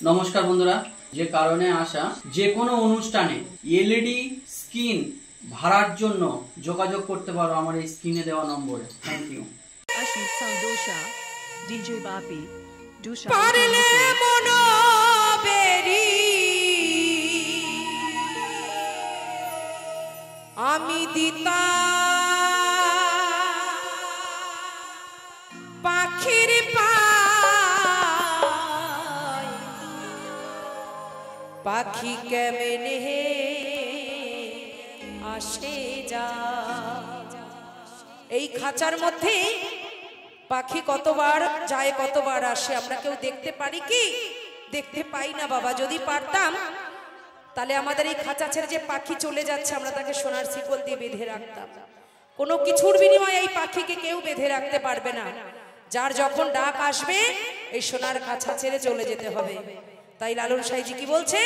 নমস্কার বন্ধুরা, যে কারণে আসা যে কোনো অনুষ্ঠানে এলইডি স্ক্রিন ভাড়ার জন্য যোগাযোগ করতে পারো আমার এই স্ক্রিনে দেওয়া নম্বরে। Thank you. Ashit Sandosha, DJ Bapi, Dusha. পারলে মনোবেরি আমি দিতা পাখির পায় পাখি কেমনে আসে যা। এই খাঁচার মধ্যে পাখি কতবার যায় কতবার আসে আমরা কেউ দেখতে পারি কি? দেখতে পাই না বাবা। যদি পারতাম তাহলে আমাদের এই খাঁচা ছেড়ে যে পাখি চলে যাচ্ছে আমরা তাকে সোনার শিকল দিয়ে বেঁধে রাখতাম। কোনো কিছুর বিনিময়ে এই পাখিকে কেউ বেঁধে রাখতে পারবে না। যার যখন ডাক আসবে এই সোনার খাঁচা ছেড়ে চলে যেতে হবে। তাই লালন সাইজি কি বলছে?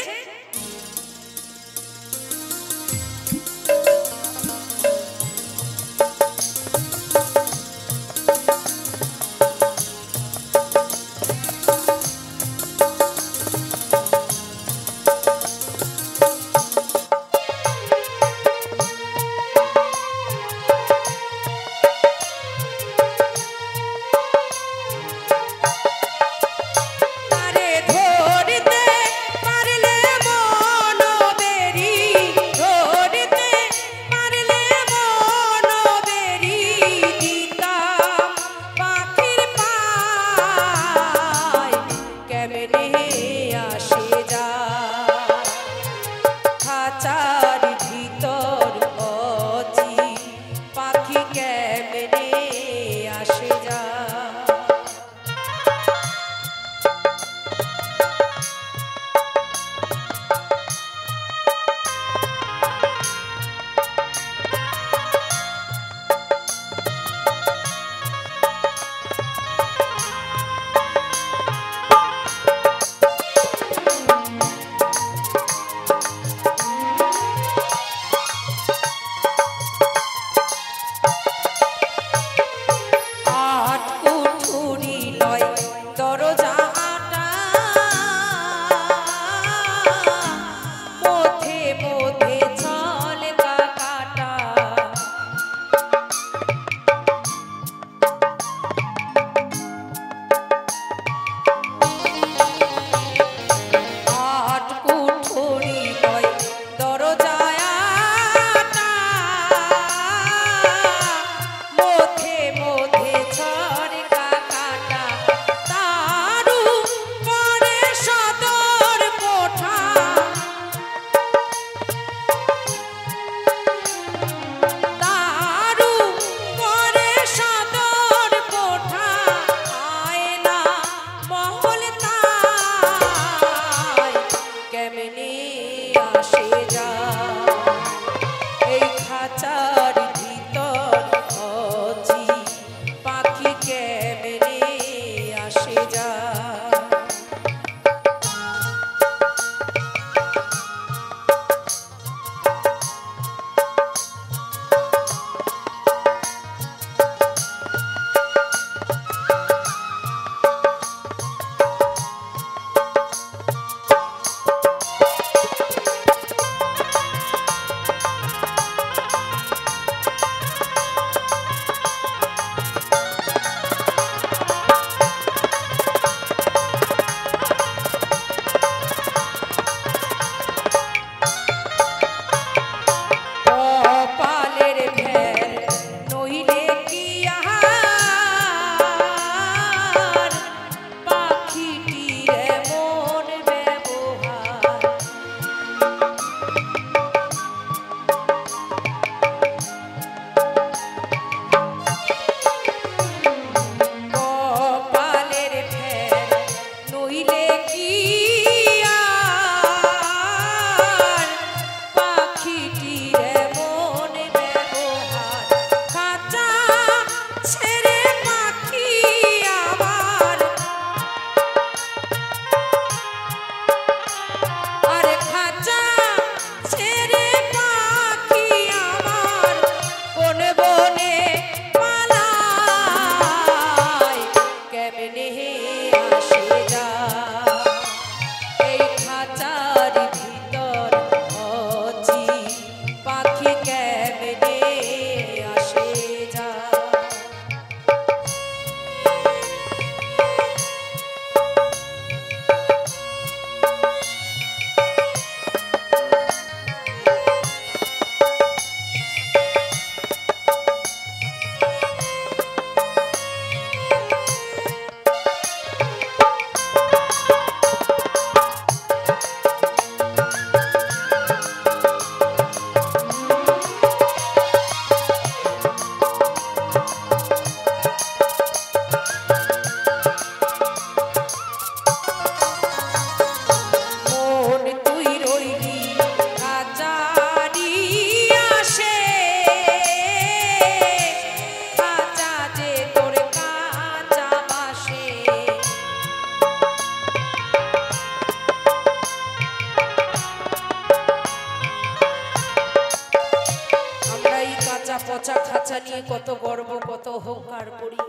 খাঁচা নিয়ে কত গর্ব কত অহংকার করি।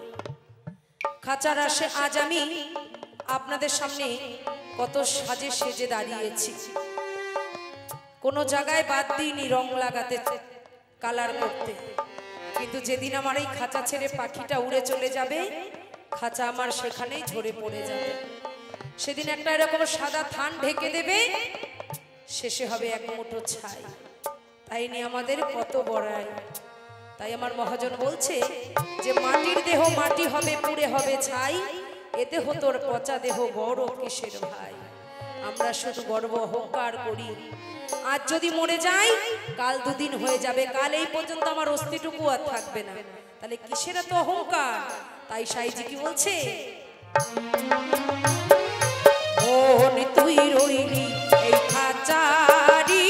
খাঁচার আসে আজ আমি আপনাদের সামনে কত সাজে সেজে দাঁড়িয়েছি, কোনো জায়গায় বাদ দিইনি রং লাগাতে, কালার করতে। কিন্তু যেদিন আমার এই খাঁচা ছেড়ে পাখিটা উড়ে চলে যাবে, খাঁচা আমার সেখানেই ঝরে পড়ে যাবে। সেদিন একটা এরকম সাদা থান ঢেকে দেবে, শেষে হবে এক মুঠো ছাই। তাই নিয়ে আমাদের কত বড়াই। তাই আমার মহাজন বলছে যে মাটির দেহ মাটি হবে, পুড়ে হবে ছাই, এ দেহ তোর পচা দেহ বড় কিসের ভাই। আমরা শুধু গর্ব অহংকার করি, আজ যদি মরে যাই কাল দুদিন হয়ে যাবে, কাল এই পর্যন্ত আমার অস্তিটুকু আর থাকবে না, তাহলে কিসের এত অহংকার। তাই সাইজি কি বলছে, মন তুই রইলি এই খাঁচারি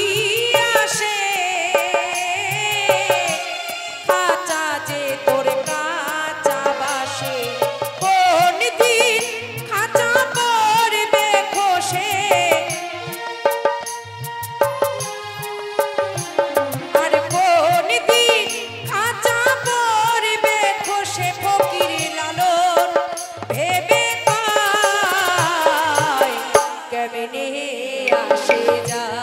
আসে, খাঁচা যে তোর কাঁচা বাসে, কোন দিন খাঁচা পড়বে খসে, আর কোন দিন খাঁচা পড়বে খসে, ফকির লালন ভেবে পায় কেমনে আসে যায়।